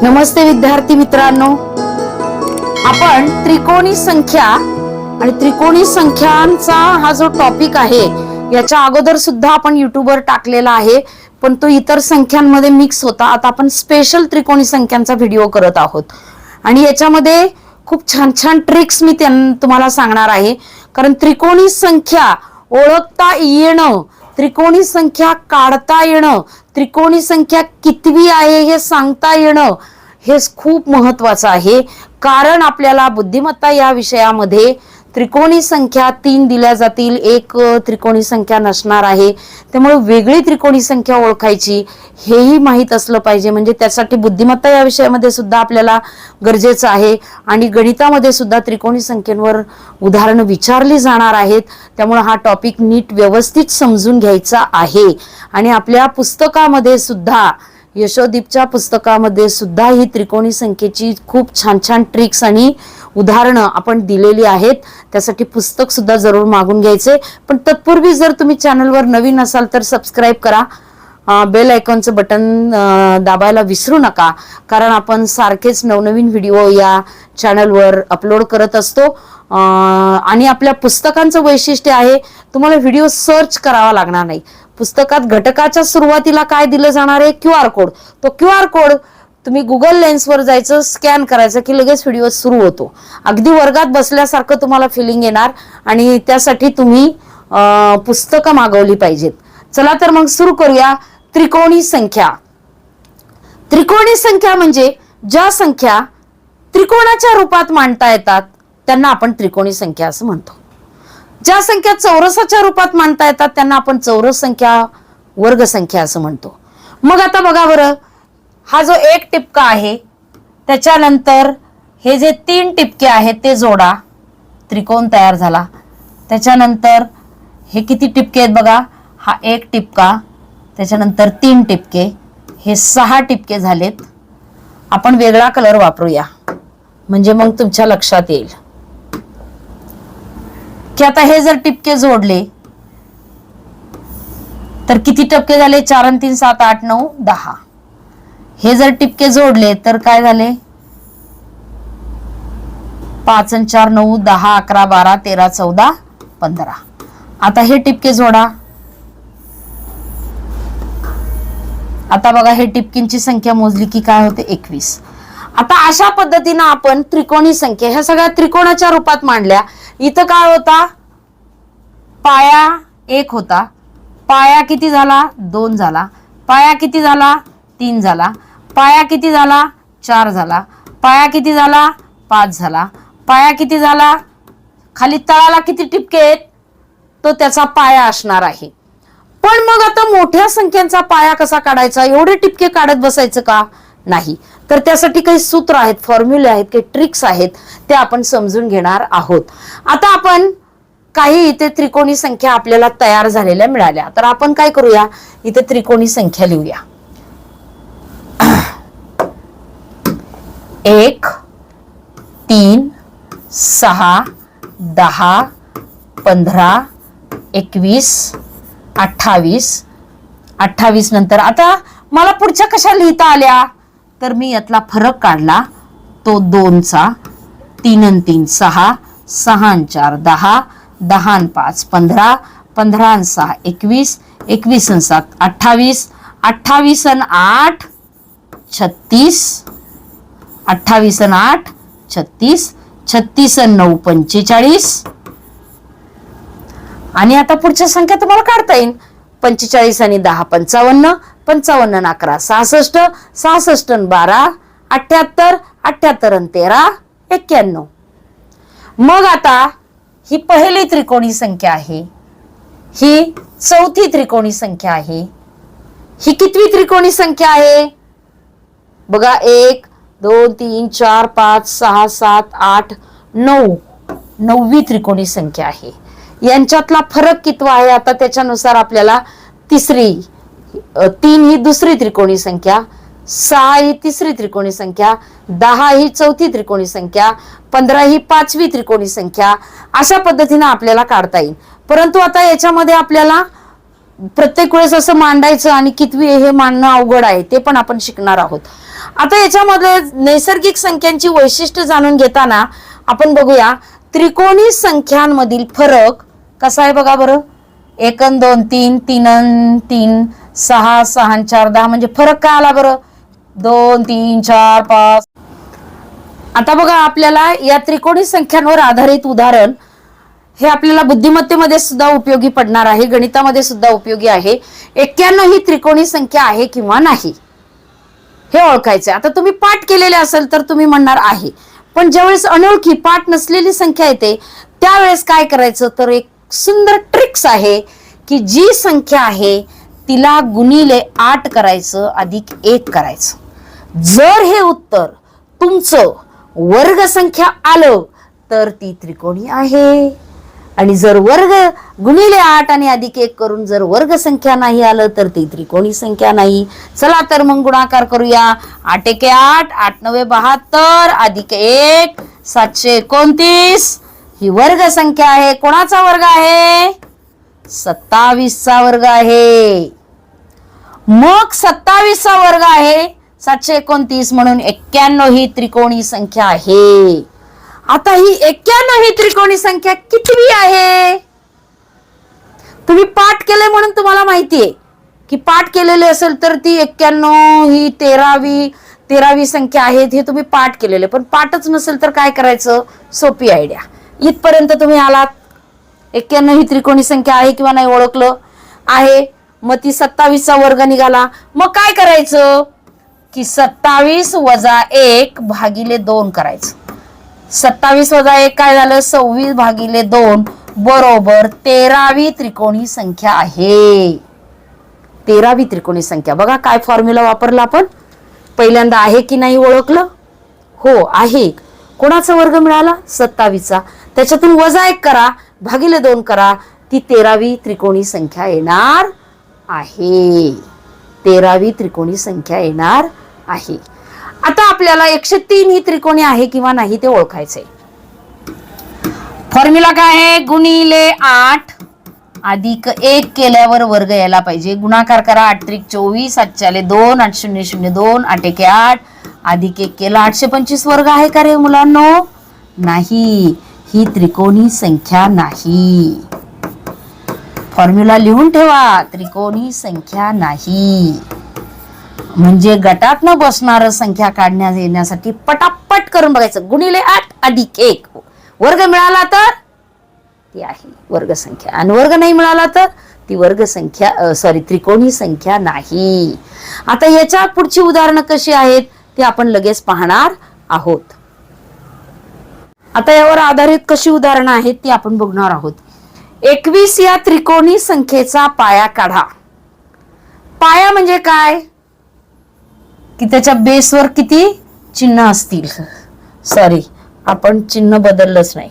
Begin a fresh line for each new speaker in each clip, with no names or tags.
नमस्ते विद्यार्थी मित्रांनो, आपण त्रिकोणी संख्या आणि त्रिकोणी संख्यांचा हा जो टॉपिक आहे याच्या अगोदर सुद्धा आपण युट्यूबवर टाकलेला आहे, पण तो इतर संख्यांमध्ये मिक्स होता. आता आपण स्पेशल त्रिकोणी संख्यांचा व्हिडिओ करत आहोत आणि याच्यामध्ये खूप छान छान ट्रिक्स मी तुम्हाला सांगणार आहे. कारण त्रिकोणी संख्या ओळखता येणं, त्रिकोणी संख्या काढता येणं, त्रिकोणी संख्या कितवी आहे हे सांगता येणं हे खूप महत्वाचं आहे. कारण आपल्याला बुद्धिमत्ता या विषयामध्ये त्रिकोणी संख्या 3 दिल्या जातील, एक त्रिकोणी संख्या नसणार आहे. त्यामुळे वेगळी त्रिकोणी संख्या ओळखायची हेही माहीत असलं पाहिजे. म्हणजे त्यासाठी बुद्धिमत्ता या विषयामध्ये सुद्धा आपल्याला गरजेचं आहे. आणि गणितामध्ये सुद्धा त्रिकोणी संख्येवर उदाहरणं विचारली जाणार आहेत. त्यामुळे हा टॉपिक नीट व्यवस्थित समजून घ्यायचा आहे. आणि आपल्या पुस्तकामध्ये सुद्धा, यशोदीपच्या पुस्तकामध्ये सुद्धा ही त्रिकोणी संख्येची खूप छान छान ट्रिक्स आणि उदाहरणं आपण दिलेली आहेत. त्यासाठी पुस्तक सुद्धा जरूर मागून घ्यायचे. पण तत्पूर्वी जर तुम्ही चॅनलवर नवीन असाल तर सबस्क्राईब करा, बेल आयकॉनचं बटन दाबायला विसरू नका. कारण आपण सारखेच नवनवीन व्हिडिओ या चॅनलवर अपलोड करत असतो. आणि आपल्या पुस्तकांचं वैशिष्ट्य आहे, तुम्हाला व्हिडिओ सर्च करावा लागणार नाही. पुस्तकात घटकाच्या सुरुवातीला काय दिलं जाणार आहे? QR code. तो QR कोड तुम्ही गुगल लेन्सवर जायचं, स्कॅन करायचं की लगेच व्हिडिओ सुरू होतो. अगदी वर्गात बसल्यासारखं तुम्हाला फिलिंग येणार आणि त्यासाठी तुम्ही पुस्तकं मागवली पाहिजेत. चला तर मग सुरू करूया. त्रिकोणी संख्या. त्रिकोणी संख्या म्हणजे ज्या संख्या त्रिकोणाच्या रूपात मांडता येतात त्यांना आपण त्रिकोणी संख्या असं म्हणतो. ज्या संख्या चौरसाच्या रूपात मांडता येतात त्यांना आपण चौरस संख्या, वर्ग संख्या असं म्हणतो. मग आता बघा बरं, हा जो एक टिपका आहे त्याच्यानंतर हे जे 3 टिपके आहेत ते जोडा, त्रिकोण तयार झाला. त्याच्यानंतर हे किती टिपके आहेत बघा, हा एक टिपका, त्याच्यानंतर 3 टिपके, हे 6 टिपके झालेत. आपण वेगळा कलर वापरूया म्हणजे मग तुमच्या लक्षात येईल की आता हे जर टिपके जोडले तर किती टिपके झाले? 4 आणि 3 7 8 9 10. हे जर टिपके जोडले तर काय झाले? 5 आणि 4 9 10 11 12 13 14 15. आता हे टिपके जोडा. आता बघा, हे टिपकींची संख्या मोजली की काय होते? 21. आता अशा पद्धतीनं आपण त्रिकोणी संख्या ह्या सगळ्या त्रिकोणाच्या रूपात मांडल्या. इथं काय होता? पाया 1 होता. पाया किती झाला? 2 झाला. पाया किती झाला? 3 झाला. पाया किती झाला? 4 झाला. पाया किती झाला? 5 झाला. पाया किती झाला? खाली तळाला किती टिपके आहेत तो त्याचा पाया असणार आहे. पण मग आता मोठ्या संख्यांचा पाया कसा काढायचा? एवढे टिपके काढत बसायचं का? नाही. तर त्यासाठी काही सूत्र आहेत, फॉर्म्युले आहेत, काही ट्रिक्स आहेत, ते आपण समजून घेणार आहोत. आता आपण काही इथे त्रिकोणी संख्या आपल्याला तयार झालेल्या मिळाल्या. तर आपण काय करूया, इथे त्रिकोणी संख्या लिहूया. 1 3 6 10 15 21 28. 28 नंतर आता मला पुढच्या कशा लिहिता आल्या तर मी यातला फरक काढला, तो 2चा. 3 आणि 3 6, 6 आणि 4 10, 10 आणि 5 15, 15 आणि 6 21, 21 आणि 7 28, 28 आणि 8 36, 28 आणि 8 36, 36 आणि 9 45. आणि आता पुढच्या संख्या तुम्हाला काढता येईल. 45 आणि 10 55, 55 आणि 11 66, 66 आणि 12 78, 78 आणि 13 91. मग आता ही पहिली त्रिकोणी संख्या आहे, ही चौथी त्रिकोणी संख्या आहे, ही कितवी त्रिकोणी संख्या आहे बघा? 1 2 3 4 5 6 7 8 9, 9वी त्रिकोणी संख्या आहे. यांच्यातला फरक कितवा आहे? आता त्याच्यानुसार आपल्याला 3 ही दुसरी त्रिकोणी संख्या, 6 ही तिसरी त्रिकोणी संख्या, 10 ही चौथी त्रिकोणी संख्या, 15 ही 5वी त्रिकोणी संख्या, अशा पद्धतीने आपल्याला काढता येईल. परंतु आता याच्यामध्ये आपल्याला प्रत्येक वेळेस असं मांडायचं आणि कितवी हे मांडणं अवघड आहे, ते पण आपण शिकणार आहोत. आता याच्यामध्ये नैसर्गिक संख्यांची वैशिष्ट्य जाणून घेताना आपण बघूया त्रिकोणी संख्यांमधील फरक कसा आहे बघा बरं. 1 अन 2 3, 3 अन 3 6, 6 अन 4 10. म्हणजे फरक काय आला बरं. 2 3 4 5. आता बघा आपल्याला या त्रिकोणी संख्यांवर आधारित उदाहरण हे आपल्याला बुद्धिमत्तेमध्ये सुद्धा उपयोगी पडणार आहे, गणितामध्ये सुद्धा उपयोगी आहे. 91 ही त्रिकोणी संख्या आहे किंवा नाही हे ओळखायचे. आता तुम्ही पाठ केलेले असेल तर तुम्ही म्हणणार आहे, पण ज्यावेळेस अनोळखी पाठ नसलेली संख्या येते त्यावेळेस काय करायचं, तर एक सुंदर ट्रिक्स आहे की जी संख्या आहे तिला गुणिले 8 करायचं अधिक 1 करायचं. जर हे उत्तर तुमचं वर्ग संख्या आलं तर ती त्रिकोणी आहे, आणि जर वर्ग गुणिले 8 आणि अधिक 1 करून जर वर्ग संख्या नाही आलं तर ती त्रिकोणी संख्या नाही. चला तर मग गुणाकार करूया. 8 एके 8, 8 9 72 अधिक 1 729. ही वर्ग संख्या आहे. कोणाचा वर्ग आहे. 27 चा वर्ग आहे. मग 27 चा वर्ग आहे 729 म्हणून 91 ही त्रिकोणी संख्या आहे. आता ही 91 ही त्रिकोणी संख्या कितवी आहे. तुम्ही पाठ केले म्हणून तुम्हाला माहितीये की पाठ केलेले असेल तर ती 91 ही 13वी संख्या आहे, हे तुम्ही पाठ केलेले. पण पाठच नसेल तर काय करायचं, सोपी आयडिया. इथपर्यंत तुम्ही आलात. 91 ही त्रिकोणी संख्या आहे किंवा नाही ओळखलं आहे. मग ती 27 चा वर्ग निघाला. मग काय करायचं की 27 वजा 1 भागिले 2 करायचं. 27 वजा 1 काय झालं, 26 भागिले 2 बरोबर 13वी त्रिकोणी संख्या आहे. 13वी त्रिकोणी संख्या. बघा काय फॉर्म्युला वापरला आपण. पहिल्यांदा आहे की नाही ओळखलं. हो आहे. कोणाचा वर्ग मिळाला, 27 चा. त्याच्यातून वजा 1 करा भागिले 2 करा, ती 13वी त्रिकोणी संख्या येणार आहे. 13वी त्रिकोणी संख्या येणार आहे. आता आपल्याला 103 ही त्रिकोणी आहे किंवा नाही ते ओळखायचंय. फॉर्म्युला काय आहे, गुणिले 8 अधिक 1 केल्यावर वर्ग यायला पाहिजे. गुणाकार करा. 8 त्रिक 24, 8 चाले 2, 8 0 0 2, 8 एके 8 अधिक 1 केला 825 वर्ग आहे का रे मुलांनो. नाही, ही त्रिकोणी संख्या नाही. फॉर्म्युला लिहून ठेवा. त्रिकोणी संख्या नाही. म्हणजे गटात न बसणार संख्या काढण्यात येण्यासाठी पटापट करून बघायचं. गुणिले 8 अधिक 1 वर्ग मिळाला तर ती आहे वर्ग संख्या, आणि वर्ग नाही मिळाला तर ती वर्ग संख्या त्रिकोणी संख्या नाही. आता याच्या पुढची उदाहरणं कशी आहेत ते आपण लगेच पाहणार आहोत. आता यावर आधारित कशी उदाहरणं आहेत ती आपण बघणार आहोत. 21 या त्रिकोणी संख्येचा पाया काढा. पाया म्हणजे काय की त्याच्या बेसवर किती चिन्ह असतील. सॉरी, आपण चिन्ह बदललंच नाही.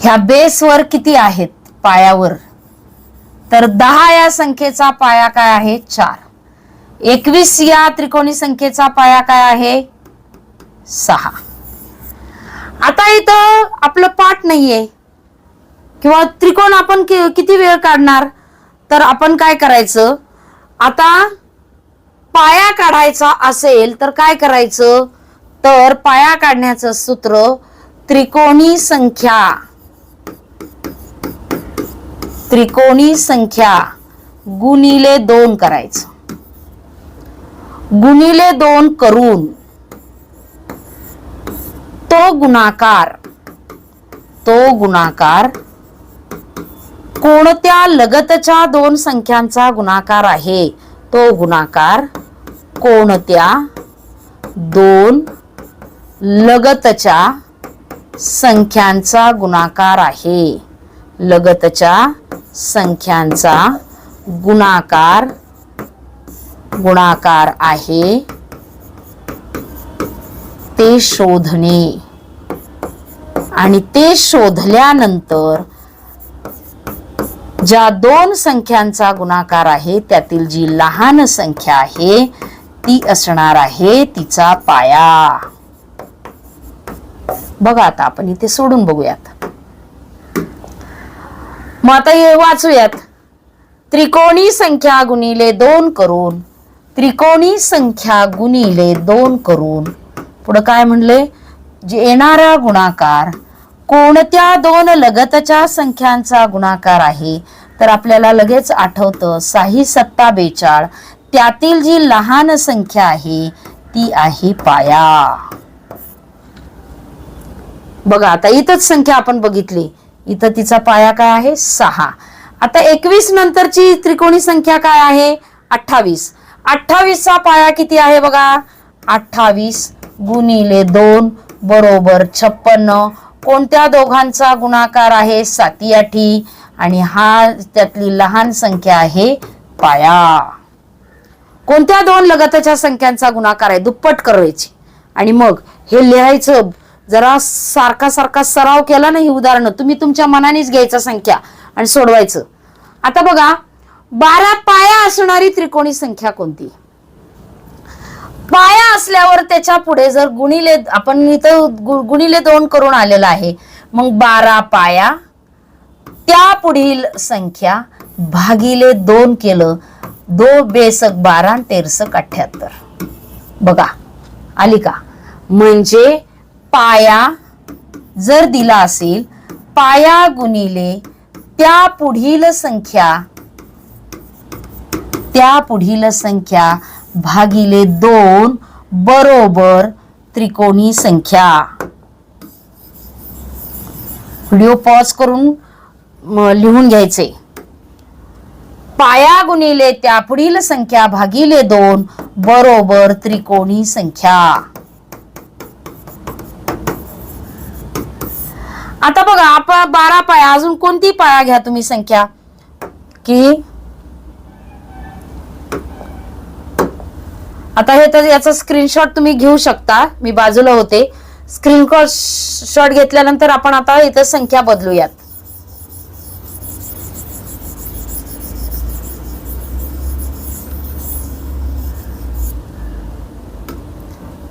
ह्या बेसवर किती आहेत पायावर, तर 10 या संख्येचा पाया काय आहे, 4. 21 या त्रिकोणी संख्येचा पाया काय आहे, 6. आता इथं आपलं पाठ नाहीये किंवा त्रिकोण आपण किती वेळ काढणार, तर आपण काय करायचं, आता पाया काढायचा असेल तर काय करायचं, तर पाया काढण्याचं सूत्र त्रिकोणी संख्या गुणिले 2 करायचं. गुणिले 2 करून तो गुणाकार कोणत्या लगतच्या 2 संख्यांचा गुणाकार आहे, तो गुणाकार कोणत्या 2 लगतच्या संख्यांचा गुणाकार आहे. लगतच्या संख्यांचा गुणाकार आहे ते शोधणे, आणि ते शोधल्यानंतर ज्या 2 संख्यांचा गुणाकार आहे त्यातील जी लहान संख्या आहे ती असणार आहे तिचा पाया. बघा आता आपण इथे सोडून बघूयात. मग आता हे वाचूयात. त्रिकोणी संख्या गुणिले 2 करून त्रिकोणी संख्या गुणिले 2 करून पुढे काय म्हणले, जे येणारा गुणाकार कोणत्या दोन लगतच्या संख्यांचा गुणाकार आहे, तर आपल्याला लगेच आठवतं 6 7 42, त्यातील जी लहान संख्या आहे ती आहे पाया. बघा आता इथंच संख्या आपण बघितली, इथं तिचा पाया काय आहे 6. आता 21 नंतरची त्रिकोणी संख्या काय आहे 28. 28 चा पाया किती आहे बघा, 28 गुणिले 2 बरोबर 56. कोणत्या दोघांचा गुणाकार आहे 7 8, आणि हा त्यातली लहान संख्या आहे पाया. कोणत्या दोन लगतच्या संख्यांचा गुणाकार आहे, दुप्पट करायची आणि मग हे लिहायचं. जरा सारखा सारखा सराव केला ना, ही उदाहरणं तुम्ही तुमच्या मनानेच घ्यायचं संख्या आणि सोडवायचं. आता बघा 12 पाया असणारी त्रिकोणी संख्या कोणती. पाया असल्यावर त्याच्या पुढे जर गुणिले, आपण इथं गुणिले 2 करून आलेला आहे, मग 12 पाया त्या पुढील संख्या भागिले 2 केलं, 2 बेसक 12 13 78. बघा आली का. म्हणजे पाया जर दिला असेल, पाया गुणिले त्या पुढील संख्या भागिले 2 बरोबर त्रिकोणी संख्या. व्हिडिओ पॉज करून लिहून घ्यायचे. पाया गुणिले त्या पुढील संख्या भागिले 2 बरोबर त्रिकोणी संख्या. आता बघा आपण 12 पाया, अजून कोणती पाया घ्या तुम्ही संख्या की, आता हे तर याचा स्क्रीनशॉट तुम्ही घेऊ शकता, मी बाजूला होते. स्क्रीनशॉट घेतल्यानंतर आपण आता इथं संख्या बदलूयात.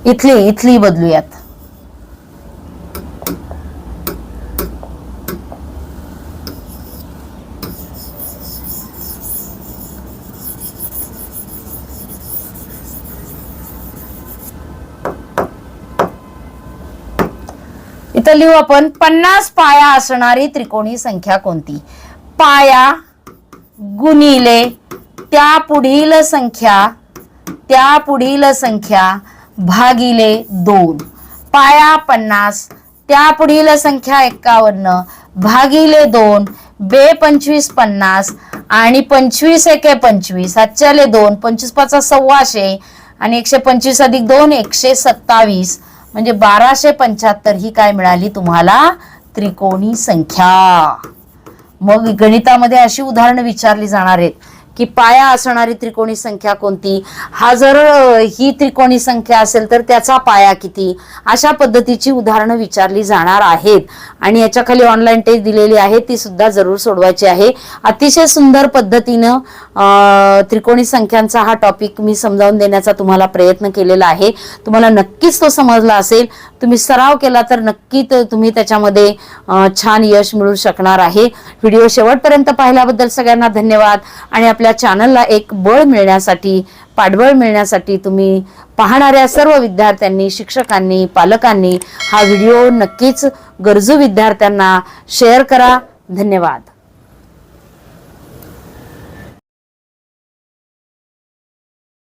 इथली बदलूयात. इथं लिहू आपण 50 पाया असणारी त्रिकोणी संख्या कोणती. पाया गुणिले त्या पुढील संख्या भागिले 2. पाया 50 त्या पुढील संख्या 51 भागिले 2 बे 25 50 आणि 25 एके 25, हातच्याले 2, 25 पाचा 125 आणि 125 अधिक 2 127, म्हणजे 1275 ही काय मिळाली तुम्हाला त्रिकोणी संख्या. मग गणितामध्ये अशी उदाहरणं विचारली जाणार आहेत की पाया असणारी त्रिकोणी संख्या कोणती, हा जर ही त्रिकोणी संख्या असेल तर त्याचा पाया किती, अशा पद्धतीची उदाहरणं विचारली जाणार आहेत. आणि याच्या खाली ऑनलाईन टेस्ट दिलेली आहे, ती सुद्धा जरूर सोडवायची आहे. अतिशय सुंदर पद्धतीनं त्रिकोणी संख्यांचा हा टॉपिक मी समजावून देण्याचा तुम्हाला प्रयत्न केलेला आहे. तुम्हाला नक्कीच तो समजला असेल. तुम्ही सराव केला तर नक्की तुम्ही त्याच्यामध्ये छान यश मिळू शकणार आहे. व्हिडिओ शेवटपर्यंत पाहिल्याबद्दल सगळ्यांना धन्यवाद. आणि आपल्या चॅनलला एक बळ मिळण्यासाठी, पाठबळ मिळण्यासाठी तुम्ही पाहणाऱ्या सर्व विद्यार्थ्यांनी, शिक्षकांनी, पालकांनी हा व्हिडिओ नक्कीच गरजू विद्यार्थ्यांना शेअर करा. धन्यवाद.